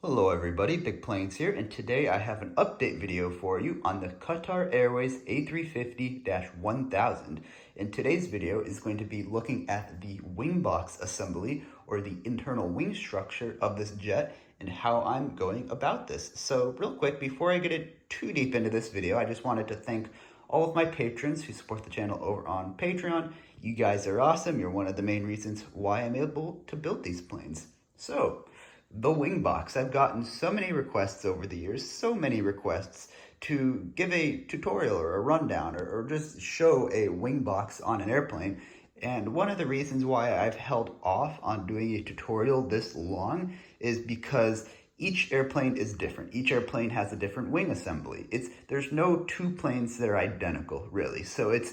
Hello everybody, Big Planes here, and today I have an update video for you on the Qatar Airways A350-1000. And today's video is going to be looking at the wing box assembly, or the internal wing structure of this jet, and how I'm going about this. So real quick, before I get too deep into this video, I just wanted to thank all of my patrons who support the channel over on Patreon. You guys are awesome. You're one of the main reasons why I'm able to build these planes. So, the wing box. I've gotten so many requests over the years, so many requests to give a tutorial or a rundown or just show a wing box on an airplane. And one of the reasons why I've held off on doing a tutorial this long is because each airplane is different. Each airplane has a different wing assembly. There's no two planes that are identical, really. So it's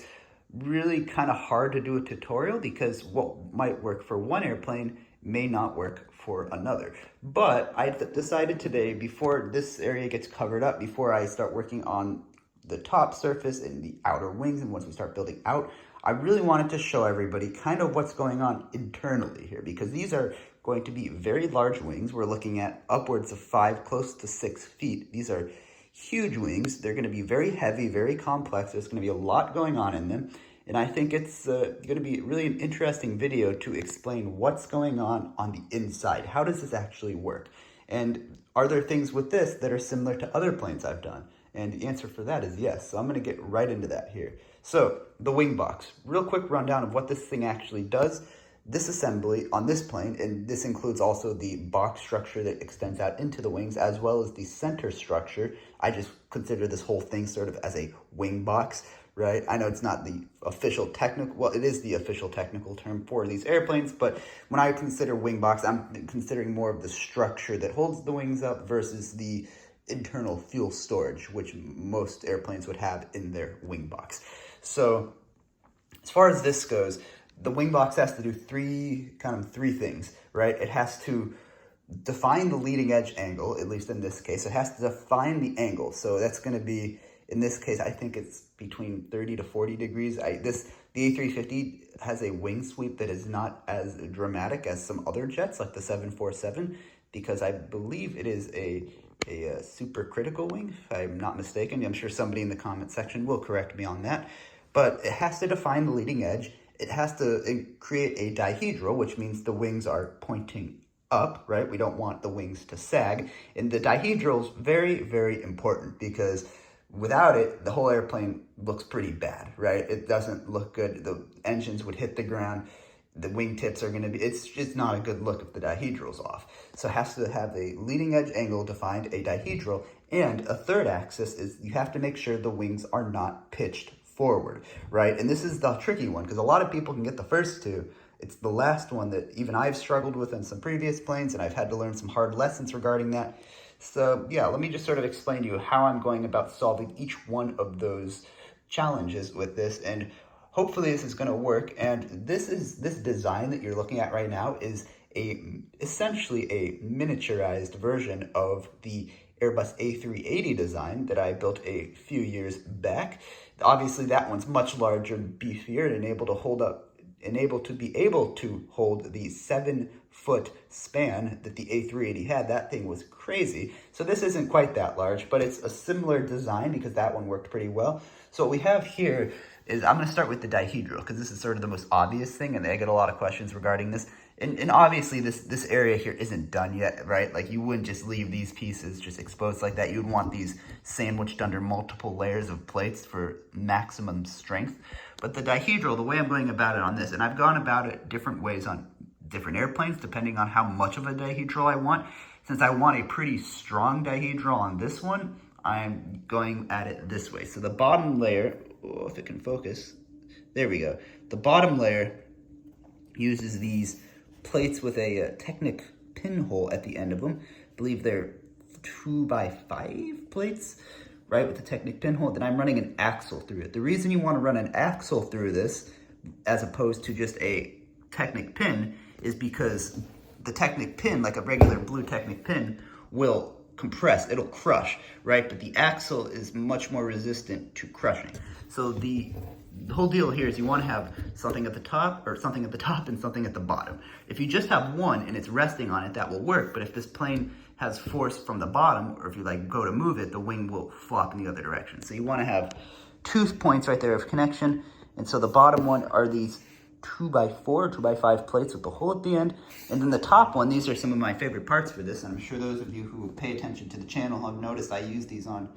really kind of hard to do a tutorial because what might work for one airplane may not work for another. But I decided today, before this area gets covered up, before I start working on the top surface and the outer wings, and once we start building out, I really wanted to show everybody kind of what's going on internally here, because these are going to be very large wings. We're looking at upwards of 5, close to 6 feet. These are huge wings. They're going to be very heavy, very complex. There's going to be a lot going on in them. And I think it's going to be really an interesting video to explain what's going on the inside. How does this actually work? And are there things with this that are similar to other planes I've done? And the answer for that is yes. So I'm going to get right into that here. So the wing box, real quick rundown of what this thing actually does. This assembly on this plane, and this includes also the box structure that extends out into the wings, as well as the center structure. I just consider this whole thing sort of as a wing box, right? I know it's not the official technical, well, it is the official technical term for these airplanes, but when I consider wing box, I'm considering more of the structure that holds the wings up versus the internal fuel storage, which most airplanes would have in their wing box. So as far as this goes, the wing box has to do three things, right? It has to define the leading edge angle, at least in this case. It has to define the angle. So that's going to be, in this case, I think it's between 30 to 40 degrees. The A350 has a wing sweep that is not as dramatic as some other jets, like the 747, because I believe it is a supercritical wing, if I'm not mistaken. I'm sure somebody in the comment section will correct me on that. But it has to define the leading edge. It has to create a dihedral, which means the wings are pointing up, right? We don't want the wings to sag. And the dihedral is very, very important because without it, the whole airplane looks pretty bad, right? It doesn't look good. The engines would hit the ground. The wingtips are going to be, it's just not a good look if the dihedral's off. So it has to have a leading edge angle defined, a dihedral, and a third axis is you have to make sure the wings are not pitched forward, right? And this is the tricky one because a lot of people can get the first two. It's the last one that even I've struggled with in some previous planes, and I've had to learn some hard lessons regarding that. So yeah, let me just sort of explain to you how I'm going about solving each one of those challenges with this, and hopefully this is going to work. And this design that you're looking at right now is essentially a miniaturized version of the Airbus A380 design that I built a few years back. Obviously that one's much larger and beefier and able to hold the 7-foot span that the A380 had. That thing was crazy. So this isn't quite that large, but it's a similar design because that one worked pretty well. So what we have here is, I'm going to start with the dihedral because this is sort of the most obvious thing, and I get a lot of questions regarding this. And obviously this area here isn't done yet, right? Like you wouldn't just leave these pieces just exposed like that. You'd want these sandwiched under multiple layers of plates for maximum strength. But the dihedral, the way I'm going about it on this, and I've gone about it different ways on different airplanes depending on how much of a dihedral I want. Since I want a pretty strong dihedral on this one, I'm going at it this way. So the bottom layer, oh, if it can focus, there we go. The bottom layer uses these plates with a Technic pinhole at the end of them. I believe they're 2x5 plates, right, with the Technic pinhole. Then I'm running an axle through it. The reason you want to run an axle through this as opposed to just a Technic pin is because the Technic pin, like a regular blue Technic pin, will compress, it'll crush, right? But the axle is much more resistant to crushing. So the whole deal here is you want to have something at the top, or something at the top and something at the bottom. If you just have one and it's resting on it, that will work. But if this plane has force from the bottom, or if you like go to move it, the wing will flop in the other direction. So you want to have 2 points right there of connection. And so the bottom one are these 2x4, 2x5 plates with the hole at the end. And then the top one, these are some of my favorite parts for this. And I'm sure those of you who pay attention to the channel have noticed I use these on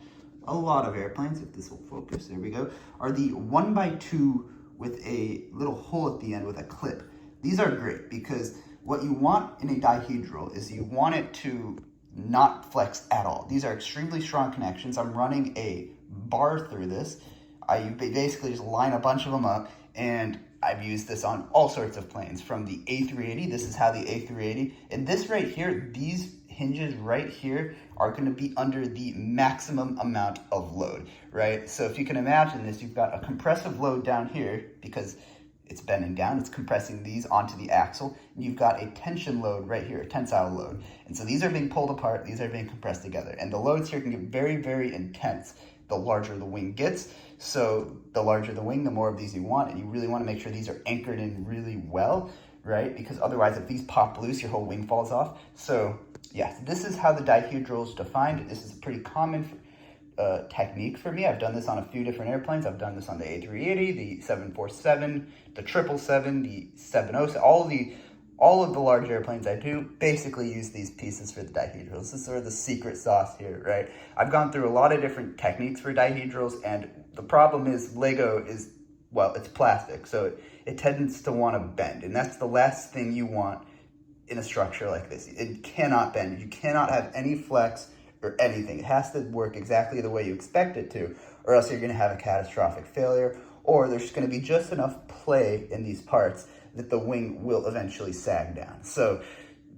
a lot of airplanes. If this will focus, there we go. Are the 1x2 with a little hole at the end with a clip. These are great because what you want in a dihedral is you want it to not flex at all. These are extremely strong connections. I'm running a bar through this. I basically just line a bunch of them up, and I've used this on all sorts of planes, from the A380. This is how the A380, and this right here, these hinges right here are going to be under the maximum amount of load, right? So if you can imagine this, you've got a compressive load down here because it's bending down, it's compressing these onto the axle, and you've got a tension load right here, a tensile load. And so these are being pulled apart, these are being compressed together, and the loads here can get very, very intense the larger the wing gets. So the larger the wing, the more of these you want, and you really want to make sure these are anchored in really well, right? Because otherwise, if these pop loose, your whole wing falls off. So yeah, this is how the dihedral is defined. This is a pretty common technique for me. I've done this on a few different airplanes. I've done this on the A380, the 747, the 777, the 707, all of the large airplanes I do basically use these pieces for the dihedrals. This is sort of the secret sauce here, right? I've gone through a lot of different techniques for dihedrals, and the problem is Lego is, well, it's plastic, so it tends to want to bend, and that's the last thing you want in a structure like this. It cannot bend. You cannot have any flex or anything. It has to work exactly the way you expect it to, or else you're going to have a catastrophic failure, or there's going to be just enough play in these parts that the wing will eventually sag down. So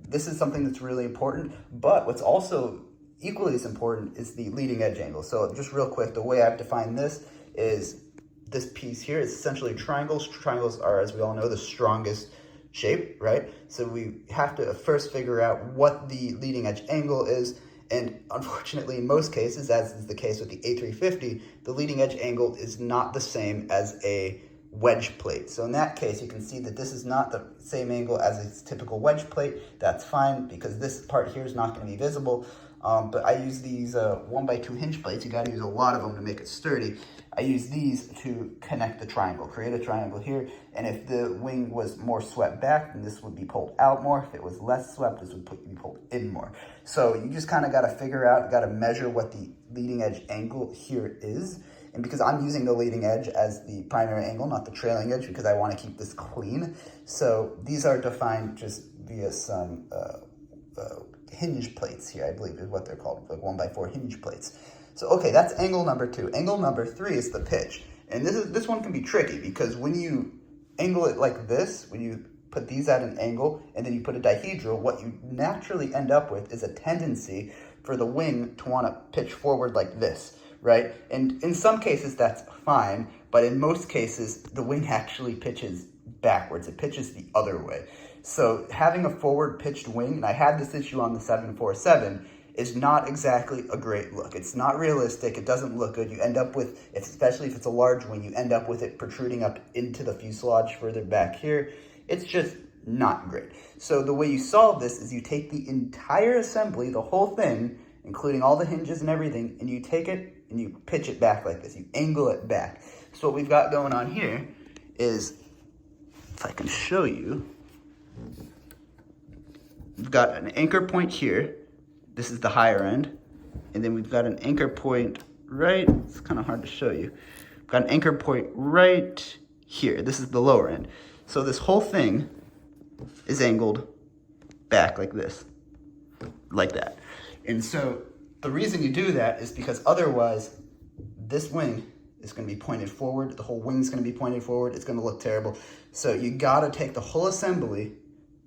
this is something that's really important, but what's also equally as important is the leading edge angle. So just real quick, the way I've defined this is this piece here is essentially triangles. Triangles are, as we all know, the strongest shape, right? So we have to first figure out what the leading edge angle is. And unfortunately, in most cases, as is the case with the A350, the leading edge angle is not the same as a wedge plate. So in that case, you can see that this is not the same angle as a typical wedge plate. That's fine because this part here is not going to be visible. But I use these 1x2 hinge plates. You got to use a lot of them to make it sturdy. I use these to connect the triangle, create a triangle here. And if the wing was more swept back, then this would be pulled out more. If it was less swept, this would be pulled in more. So you just kind of got to figure out, got to measure what the leading edge angle here is. And because I'm using the leading edge as the primary angle, not the trailing edge, because I want to keep this clean. So these are defined just via some hinge plates here, I believe is what they're called, like 1x4 hinge plates. So, okay, that's angle number 2. Angle number 3 is the pitch. And this one can be tricky because when you angle it like this, when you put these at an angle and then you put a dihedral, what you naturally end up with is a tendency for the wing to want to pitch forward like this, right? And in some cases that's fine, but in most cases the wing actually pitches backwards. It pitches the other way. So having a forward pitched wing, and I had this issue on the 747, is not exactly a great look. It's not realistic. It doesn't look good. You end up with, especially if it's a large wing, you end up with it protruding up into the fuselage further back here. It's just not great. So the way you solve this is you take the entire assembly, the whole thing, including all the hinges and everything, and you take it and you pitch it back like this. You angle it back. So what we've got going on here is, if I can show you, we've got an anchor point here. This is the higher end. And then we've got an anchor point right, it's kind of hard to show you. We've got an anchor point right here. This is the lower end. So this whole thing is angled back like this, like that. And so the reason you do that is because otherwise this wing is going to be pointed forward. The whole wing's going to be pointed forward. It's going to look terrible. So you got to take the whole assembly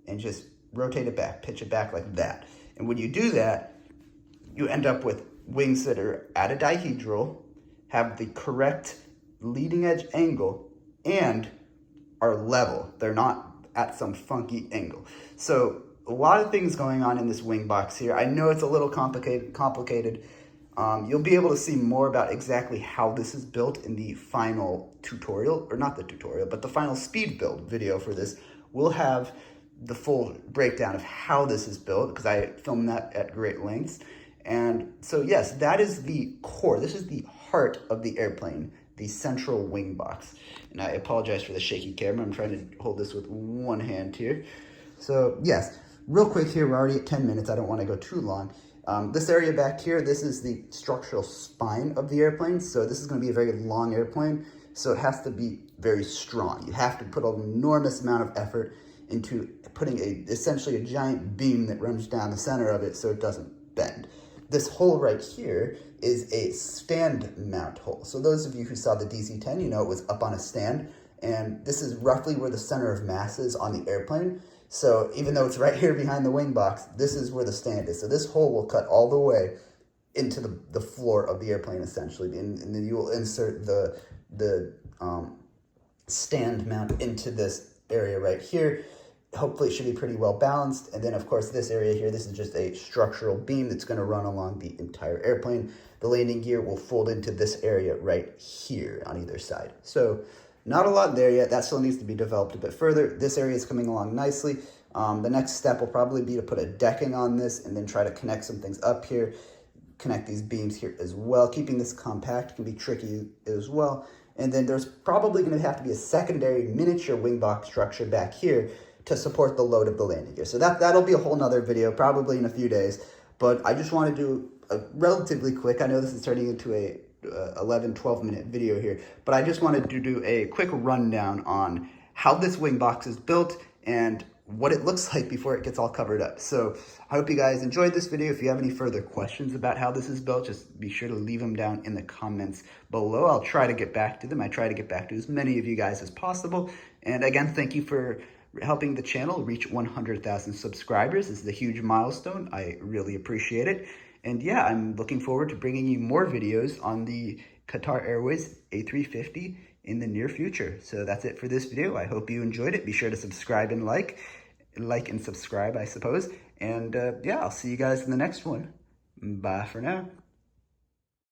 and just rotate it back, pitch it back like that. And when you do that, you end up with wings that are at a dihedral, have the correct leading edge angle, and are level. They're not at some funky angle. So a lot of things going on in this wing box here. I know it's a little complicated. You'll be able to see more about exactly how this is built in the final tutorial, or not the tutorial, but the final speed build video for this. We'll have the full breakdown of how this is built, because I filmed that at great lengths. And so yes, that is the core. This is the heart of the airplane, the central wing box. And I apologize for the shaky camera. I'm trying to hold this with one hand here. So yes, real quick here, we're already at 10 minutes. I don't want to go too long. This area back here, this is the structural spine of the airplane. So this is going to be a very long airplane. So it has to be very strong. You have to put an enormous amount of effort into putting essentially a giant beam that runs down the center of it so it doesn't bend. This hole right here is a stand mount hole. So those of you who saw the DC-10, you know it was up on a stand, and this is roughly where the center of mass is on the airplane. So even though it's right here behind the wing box, this is where the stand is. So this hole will cut all the way into the floor of the airplane essentially, and then you will insert the stand mount into this area right here. Hopefully it should be pretty well balanced. And then of course this area here, this is just a structural beam that's going to run along the entire airplane. The landing gear will fold into this area right here on either side. So not a lot there yet. That still needs to be developed a bit further. This area is coming along nicely. The next step will probably be to put a decking on this and then try to connect some things up here, connect these beams here as well. Keeping this compact can be tricky as well. And then there's probably going to have to be a secondary miniature wing box structure back here to support the load of the landing gear. So that'll be a whole nother video, probably in a few days. But I just want to do a relatively quick, I know this is turning into a 11, 12 minute video here, but I just wanted to do a quick rundown on how this wing box is built and what it looks like before it gets all covered up. So I hope you guys enjoyed this video. If you have any further questions about how this is built, just be sure to leave them down in the comments below. I'll try to get back to them. I try to get back to as many of you guys as possible. And again, thank you for helping the channel reach 100,000 subscribers. This is a huge milestone. I really appreciate it. And yeah, I'm looking forward to bringing you more videos on the Qatar Airways A350 in the near future. So that's it for this video. I hope you enjoyed it. Be sure to subscribe and like and subscribe, I suppose. And yeah, I'll see you guys in the next one. Bye for now.